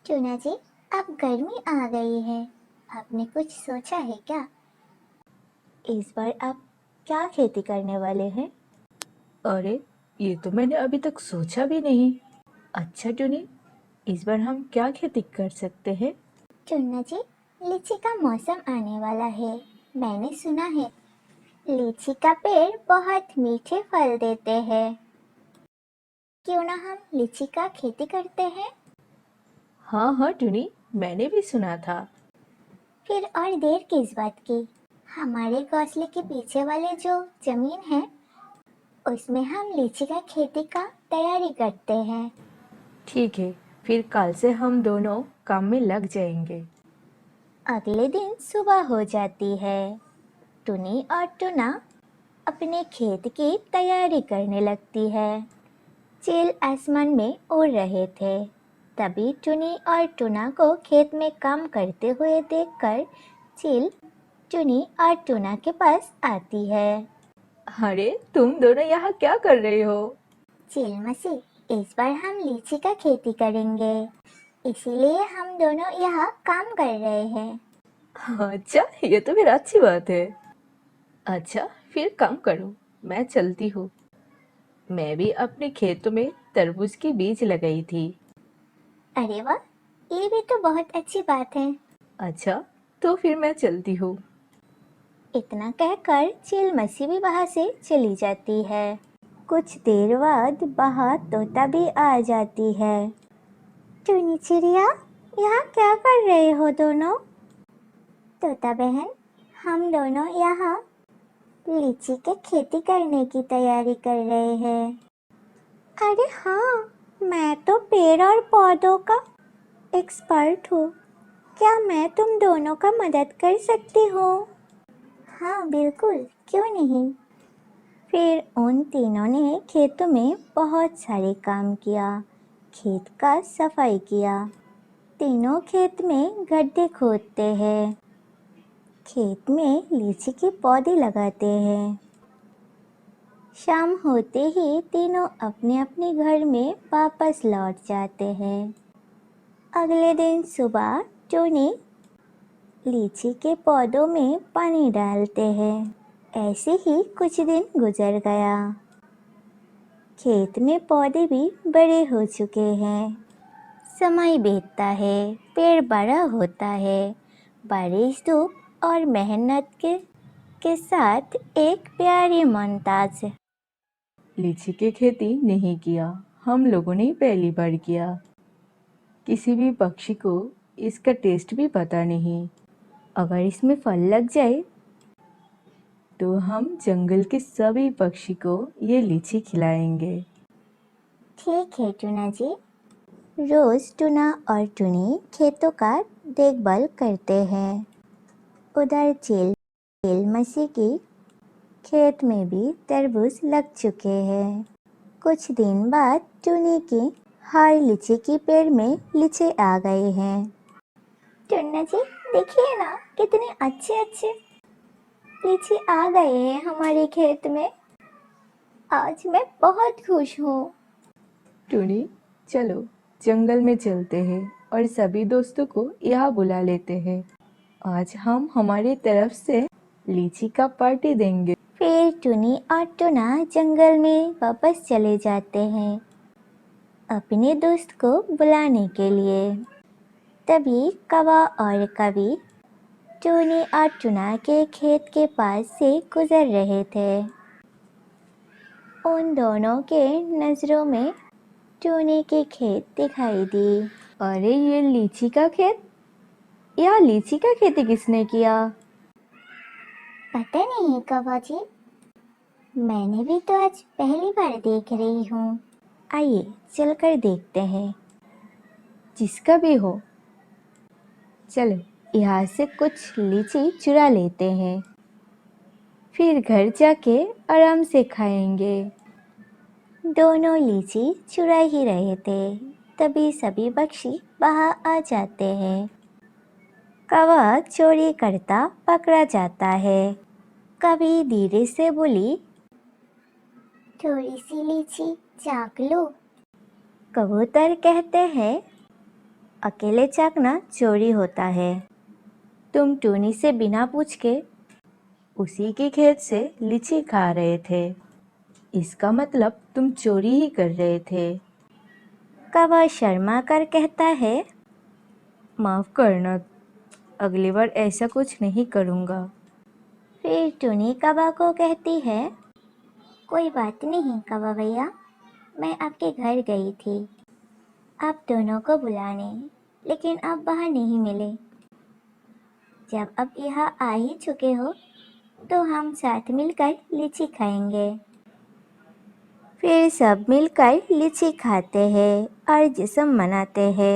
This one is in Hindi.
टूना जी, अब गर्मी आ गई है। आपने कुछ सोचा है क्या? इस बार आप क्या खेती करने वाले हैं? अरे, ये तो मैंने अभी तक सोचा भी नहीं। अच्छा टुनी, इस बार हम क्या खेती कर सकते हैं? टूना जी, लीची का मौसम आने वाला है। मैंने सुना है लीची का पेड़ बहुत मीठे फल देते हैं। क्यों ना हम लीची का खेती करते हैं? हाँ हाँ टुनी, मैंने भी सुना था। फिर और देर किस बात की? हमारे घोंसले के पीछे वाले जो जमीन है उसमें हम लीची का खेती का तैयारी करते हैं। ठीक है, फिर कल से हम दोनों काम में लग जाएंगे। अगले दिन सुबह हो जाती है। टुनी और टुना अपने खेत की तैयारी करने लगती है। चील आसमान में उड़ रहे थे। तभी टुनी और टुना को खेत में काम करते हुए देखकर चील टुनी और टुना के पास आती है। अरे, तुम दोनों यहाँ क्या कर रहे हो? चील मसी, इस बार हम लीची का खेती करेंगे, इसीलिए हम दोनों यहाँ काम कर रहे हैं। अच्छा, ये तो फिर अच्छी बात है। अच्छा, फिर काम करो, मैं चलती हूँ। मैं भी अपने खेतों में तरबूज की बीज लगाई थी। अरे वाह, ये भी तो बहुत अच्छी बात है। अच्छा, तो फिर मैं चलती हूँ। इतना कहकर चील मसी भी वहां से चली जाती है। कुछ देर बाद बाहर तोता भी आ जाती है। टुनी चिड़िया, यहाँ क्या कर रहे हो दोनों? तोता बहन, हम दोनों यहाँ लीची के खेती करने की तैयारी कर रहे हैं। अरे हाँ, मैं तो पेड़ और पौधों का एक्सपर्ट हूँ। क्या मैं तुम दोनों का मदद कर सकती हूँ? हाँ बिल्कुल, क्यों नहीं। फिर उन तीनों ने खेतों में बहुत सारे काम किया। खेत का सफाई किया। तीनों खेत में गड्ढे खोदते हैं। खेत में लीची के पौधे लगाते हैं। शाम होते ही तीनों अपने अपने घर में वापस लौट जाते हैं। अगले दिन सुबह टोनी लीची के पौधों में पानी डालते हैं। ऐसे ही कुछ दिन गुजर गया। खेत में पौधे भी बड़े हो चुके हैं। समय बीतता है, पेड़ बड़ा होता है। बारिश, धूप और मेहनत के साथ एक प्यारी मोमताज। लीची की खेती नहीं किया, हम लोगों ने पहली बार किया। किसी भी पक्षी को इसका टेस्ट भी पता नहीं। अगर इसमें फल लग जाए तो हम जंगल के सभी पक्षी को ये लीची खिलाएंगे। ठीक है टूना जी। रोज टूना और टूनी खेतों का देखभाल करते हैं। उधर चील मसी की खेत में भी तरबूज लग चुके हैं। कुछ दिन बाद टूनी की हर लीची की पेड़ में लीची आ गए हैं। टूना जी, देखिए ना, कितने अच्छे अच्छे लीची आ गए हैं हमारे खेत में। आज मैं बहुत खुश हूँ। टूनी, चलो जंगल में चलते हैं और सभी दोस्तों को यहाँ बुला लेते हैं। आज हम हमारी तरफ से लीची का पार्टी देंगे। फिर टुनी और टुना जंगल में वापस चले जाते हैं अपने दोस्त को बुलाने के लिए। तभी कौवा और कवि टुनी और टुना के खेत के पास से गुजर रहे थे। उन दोनों के नजरों में टुनी की खेत दिखाई दी। अरे, ये लीची का खेत? यह लीची का खेती किसने किया? पता नहीं कौवा जी, मैंने भी तो आज पहली बार देख रही हूँ। आइए चलकर देखते हैं। जिसका भी हो, चलो यहाँ से कुछ लीची चुरा लेते हैं, फिर घर जाके आराम से खाएंगे। दोनों लीची चुरा ही रहे थे, तभी सभी पक्षी वहां आ जाते हैं। कौवा चोरी करता पकड़ा जाता है। कभी धीरे से बोली, थोड़ी सी लीची चाख लो। कबूतर कहते हैं, अकेले चाकना चोरी होता है। तुम टूनी से बिना पूछ के उसी के खेत से लीची खा रहे थे, इसका मतलब तुम चोरी ही कर रहे थे। कौवा शर्मा कर कहता है, माफ़ करना, अगली बार ऐसा कुछ नहीं करूँगा। फिर टूनी कौवा को कहती है, कोई बात नहीं कौवा भैया, मैं आपके घर गई थी आप दोनों को बुलाने, लेकिन आप बाहर नहीं मिले। जब अब यहाँ आ ही चुके हो तो हम साथ मिलकर लीची खाएंगे। फिर सब मिलकर लीची खाते हैं और जश्न मनाते हैं।